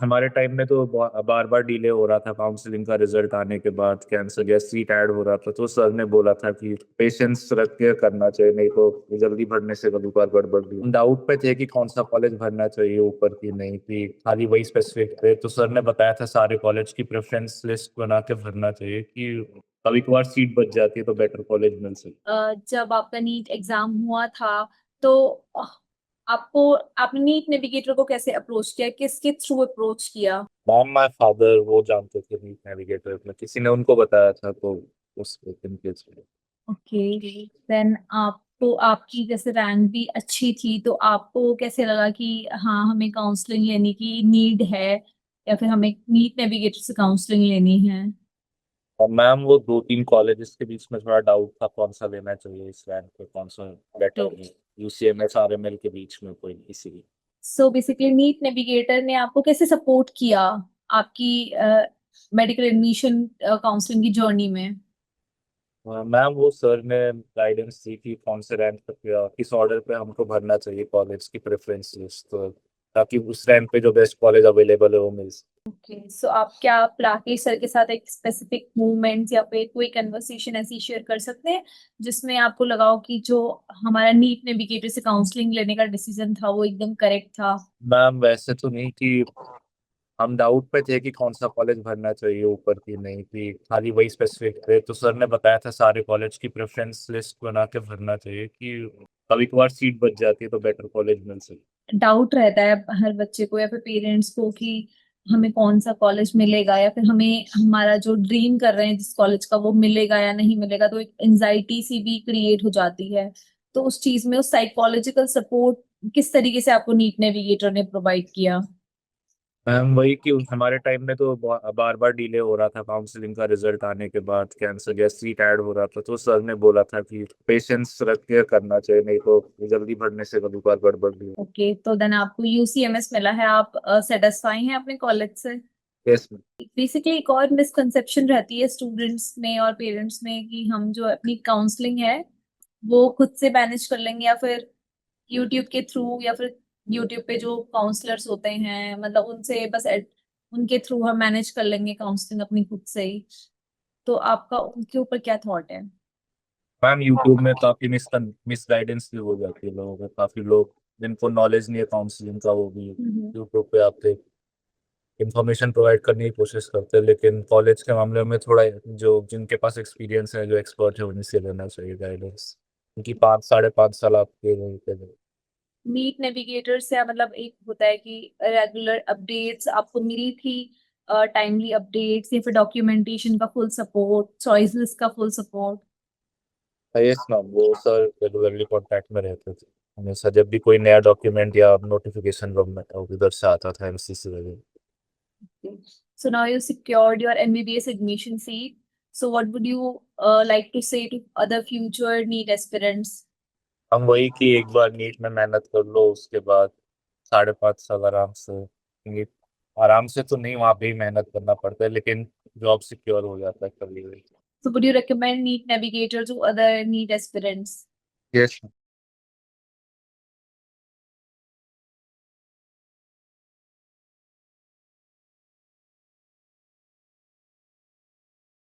हमारे टाइम में तो बार बार डिले हो रहा था काउंसलिंग का रिजल्ट आने के बाद, कैंसिल या सीट ऐड हो रहा था, तो सर ने बोला था कि पेशेंस रख के करना चाहिए, नहीं तो जल्दी भरने से कभी बार गड़बड़ भी। हम डाउट पे थे कि कौन सा कॉलेज भरना चाहिए, ऊपर की नहीं थी, खाली वही स्पेसिफिक थे, तो सर ने बताया था सारे कॉलेज की प्रेफरेंस लिस्ट बना के भरना चाहिए कि कभी कभार सीट बच जाती है तो बेटर कॉलेज मिल सके। जब आपका नीट एग्जाम हुआ था तो आपको आपने नीट नेविगेटर को कैसे अप्रोच किया, किसके थ्रू अप्रोच किया? मॉम माय फादर वो जानते थे नीट नेविगेटर में, किसी ने उनको बताया था तो उस इनके थ्रू। ओके। देन आपको आपकी जैसे रैंक भी अच्छी थी तो आपको कैसे लगा कि हाँ हमें काउंसलिंग लेने की नीड है, या फिर हमें नीट नेविगेटर से काउंसलिंग लेनी है? और मैम वो दो तीन कॉलेजेस के बीच में थोड़ा डाउट था कौन सा लेना चाहिए इस रैंक पे, कौन सा बेटर है, यूसीएमएस आरएमएल के बीच में कोई किसी भी। सो बेसिकली नीट नेविगेटर ने आपको कैसे सपोर्ट किया आपकी मेडिकल एडमिशन काउंसलिंग की जर्नी में? मैम वो सर ने गाइडेंस दी कि कौन से रैंक पे किस ऑर्डर पे हमको भरना चाहिए कॉलेज की प्रेफरेंस लिस्ट, तो ताकि उस रैंक पे जो बेस्ट कॉलेज अवेलेबल है वो मिल सके। ओके, सो आप क्या राकेश सर के साथ एक स्पेसिफिक मूवमेंट या फिर कोई कन्वर्सेशन ऐसी शेयर कर सकते हैं जिसमें आपको लगा हो कि जो हमारा नीट नेविगेटर से काउंसलिंग लेने का डिसीजन था वो एकदम करेक्ट था? मैम वैसे तो नहीं कि हम डाउट पे थे कि कौन सा कॉलेज भरना चाहिए, ऊपर की नहीं थी, खाली वही स्पेसिफिक थे, तो सर ने बताया था सारे कॉलेज की प्रेफरेंस लिस्ट बना के भरना चाहिए कि कभी कभार सीट बच जाती है तो बेटर कॉलेज मिल सके। डाउट रहता है हर बच्चे को या फिर पेरेंट्स को कि हमें कौन सा कॉलेज मिलेगा, या फिर हमें हमारा जो ड्रीम कर रहे हैं जिस कॉलेज का वो मिलेगा या नहीं मिलेगा, तो एक एंजाइटी सी भी क्रिएट हो जाती है। तो उस चीज में उस साइकोलॉजिकल सपोर्ट किस तरीके से आपको नीट नेविगेटर ने प्रोवाइड किया? मैम वही कि हमारे टाइम में तो बार बार डिले हो रहा था काउंसलिंग का रिजल्ट आने के बाद, कैंसिल या सीट ऐड हो रहा था, तो सर ने बोला था कि पेशेंस रख के करना चाहिए, नहीं तो जल्दी भरने से कभी बार गड़बड़ भी। ओके, तो देन आपको यूसीएमएस मिला है, आप सेटिस्फाई हैं अपने कॉलेज से? यस। बेसिकली एक और मिसकंसेप्शन रहती है स्टूडेंट्स में और पेरेंट्स में कि हम जो अपनी काउंसलिंग है वो खुद से मैनेज कर लेंगे, या फिर यूट्यूब के थ्रू, या फिर यूट्यूब पे जो काउंसलर्स होते हैं मतलब उनसे बस उनके थ्रू हम मैनेज कर लेंगे काउंसलिंग अपनी खुद से ही। तो आपका उनके ऊपर क्या थॉट है? मैम यूट्यूब में काफी मिसगाइडेंस भी हो जाती है लोगों को, काफी लोग जिनको नॉलेज नहीं है काउंसलिंग का वो भी हम्म। यूट्यूब पे आपके इंफॉर्मेशन प्रोवाइड करने की कोशिश करते हैं, लेकिन कॉलेज के मामले में थोड़ा जो जिनके पास एक्सपीरियंस है, जो एक्सपर्ट है, उन्हीं से लेना चाहिए गाइडेंस, क्योंकि 5 साढ़े 5 साल आपके वहीं पे गए। नीट नेविगेटर से मतलब एक होता है कि रेगुलर अपडेट्स आपको मिली थी, टाइमली अपडेट्स, या फिर डॉक्यूमेंटेशन का फुल सपोर्ट, चॉइस लिस्ट का फुल सपोर्ट? यस मैम वो सर रेगुलरली कांटेक्ट में रहते थे हमेशा, जब भी कोई नया डॉक्यूमेंट या नोटिफिकेशन उधर से आता था एमसीसी वगैरह। So now you secured your MBBS admission seat. So what would you like to say to other future NEET aspirants? हम वही कि एक बार नीट में मेहनत कर लो, उसके बाद 5.5 साल आराम से, नीट आराम से तो नहीं, वहाँ पे ही मेहनत करना पड़ता है, लेकिन जॉब सिक्योर हो जाता है कभी। So would you recommend NEET Navigator to other NEET aspirants? Yes.